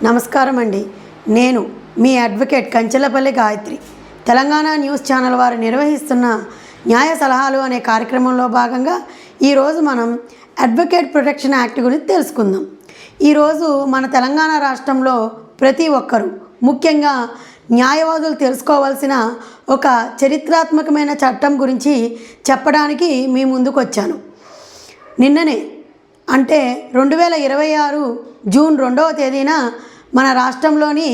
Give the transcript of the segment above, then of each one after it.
నమస్కారం అండి. నేను మీ advocate Kanchelapalli Gayatri. Telangana news channel వారు నిర్వహిస్తున్న న్యాయ సలహాలు అనే కార్యక్రమంలో భాగంగా ఈరోజు మనం అడ్వకేట్ ప్రొటెక్షన్ యాక్ట్ గురించి తెలుసుకుందాం. ఈరోజు మన తెలంగాణ రాష్ట్రంలో ప్రతి ఒక్కరూ, ముఖ్యంగా న్యాయవాదులు తెలుసుకోవాల్సిన ఒక చరిత్రాత్మకమైన చట్టం గురించి చెప్పడానికి మీ ముందుకు వచ్చాను. నిన్ననే అంటే 2026 జూన్ 2వ తేదీన మన రాష్ట్రంలోని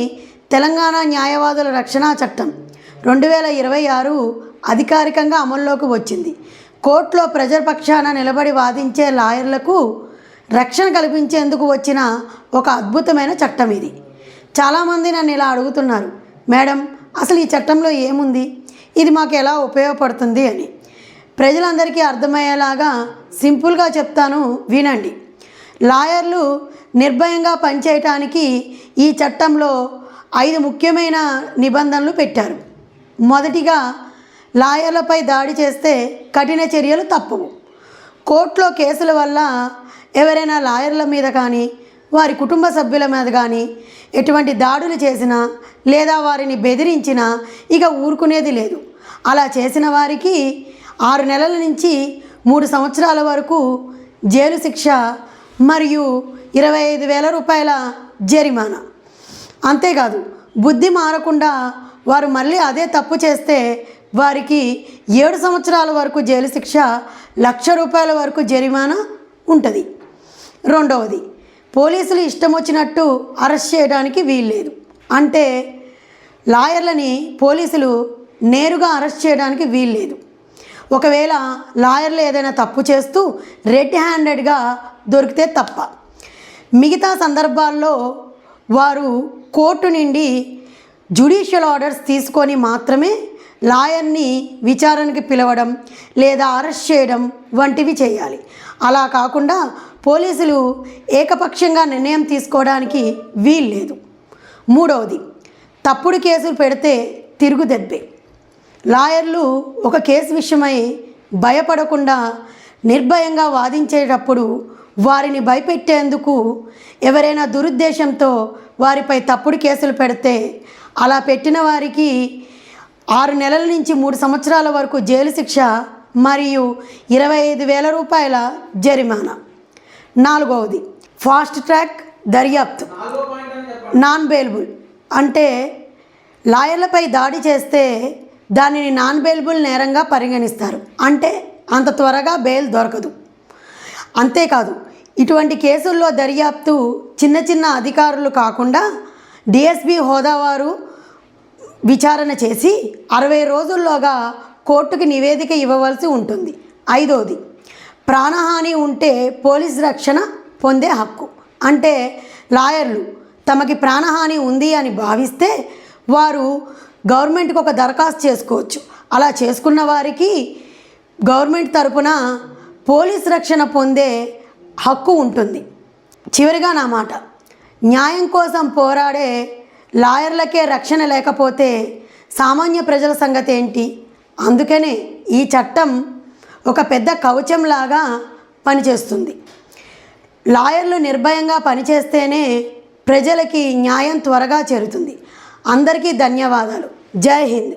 తెలంగాణ న్యాయవాదుల రక్షణ చట్టం 2026 అధికారికంగా అమల్లోకి వచ్చింది. కోర్టులో ప్రజల పక్షాన నిలబడి వాదించే లాయర్లకు రక్షణ కల్పించేందుకు వచ్చిన ఒక అద్భుతమైన చట్టం ఇది. చాలామంది నన్ను ఇలా అడుగుతున్నారు, మేడం అసలు ఈ చట్టంలో ఏముంది, ఇది మాకు ఎలా ఉపయోగపడుతుంది అని. ప్రజలందరికీ అర్థమయ్యేలాగా సింపుల్గా చెప్తాను, వినండి. లాయర్లు నిర్భయంగా పనిచేయటానికి ఈ చట్టంలో 5 ముఖ్యమైన నిబంధనలు పెట్టారు. మొదటిగా, లాయర్లపై దాడి చేస్తే కఠిన చర్యలు తప్పవు. కోర్టులో కేసుల వల్ల ఎవరైనా లాయర్ల మీద కానీ వారి కుటుంబ సభ్యుల మీద కానీ ఎటువంటి దాడులు చేసినా లేదా వారిని బెదిరించినా ఇక ఊరుకునేది లేదు. అలా చేసిన వారికి 6 నెలల నుంచి 3 సంవత్సరాల వరకు జైలు శిక్ష మరియు 25,000 రూపాయల జరిమానా. అంతేకాదు, బుద్ధి మారకుండా వారు మళ్ళీ అదే తప్పు చేస్తే వారికి 7 సంవత్సరాల వరకు జైలు శిక్ష, 1,00,000 రూపాయల వరకు జరిమానా ఉంటుంది. రెండవది, పోలీసులు ఇష్టం వచ్చినట్టు అరెస్ట్ చేయడానికి వీల్లేదు. అంటే లాయర్లని పోలీసులు నేరుగా అరెస్ట్ చేయడానికి వీల్లేదు. ఒకవేళ లాయర్లు ఏదైనా తప్పు చేస్తూ రెడ్ హ్యాండెడ్గా దొరికితే తప్ప. మిగతా సందర్భాల్లో వారు కోర్టు నుండి జ్యుడిషియల్ ఆర్డర్స్ తీసుకొని మాత్రమే లాయర్ని విచారణకి పిలవడం లేదా అరెస్ట్ చేయడం వంటివి చేయాలి. అలా కాకుండా పోలీసులు ఏకపక్షంగా నిర్ణయం తీసుకోవడానికి వీల్లేదు. మూడవది, తప్పుడు కేసులు పెడితే తిరుగుదెబ్బే. లాయర్లు ఒక కేసు విషయమై భయపడకుండా నిర్భయంగా వాదించేటప్పుడు వారిని భయపెట్టేందుకు ఎవరైనా దురుద్దేశంతో వారిపై తప్పుడు కేసులు పెడితే అలా పెట్టిన వారికి 6 నెలల నుంచి 3 సంవత్సరాల వరకు జైలు శిక్ష మరియు 25,000 రూపాయల జరిమానా. నాలుగవది, ఫాస్ట్ ట్రాక్ దర్యాప్తు, నాన్ బెయిలబుల్. అంటే లాయర్లపై దాడి చేస్తే దానిని నాన్ బెయిలబుల్ నేరంగా పరిగణిస్తారు. అంటే అంత త్వరగా బెయిల్ దొరకదు. అంతేకాదు, ఇటువంటి కేసుల్లో దర్యాప్తు చిన్న చిన్న అధికారులు కాకుండా డిఎస్పి హోదా వారు విచారణ చేసి 60 రోజుల్లోగా కోర్టుకి నివేదిక ఇవ్వవలసి ఉంటుంది. ఐదవది, ప్రాణహాని ఉంటే పోలీస్ రక్షణ పొందే హక్కు. అంటే లాయర్లు తమకి ప్రాణహాని ఉంది అని భావిస్తే వారు గవర్నమెంట్కి ఒక దరఖాస్తు చేసుకోవచ్చు. అలా చేసుకున్న వారికి గవర్నమెంట్ తరపున పోలీస్ రక్షణ పొందే హక్కు ఉంటుంది. చివరిగా నా మాట, న్యాయం కోసం పోరాడే లాయర్లకే రక్షణ లేకపోతే సామాన్య ప్రజల సంగతి ఏంటి? అందుకనే ఈ చట్టం ఒక పెద్ద కవచంలాగా పనిచేస్తుంది. లాయర్లు నిర్భయంగా పనిచేస్తేనే ప్రజలకి న్యాయం త్వరగా చేరుతుంది. అందరికీ ధన్యవాదాలు. జై హింద్.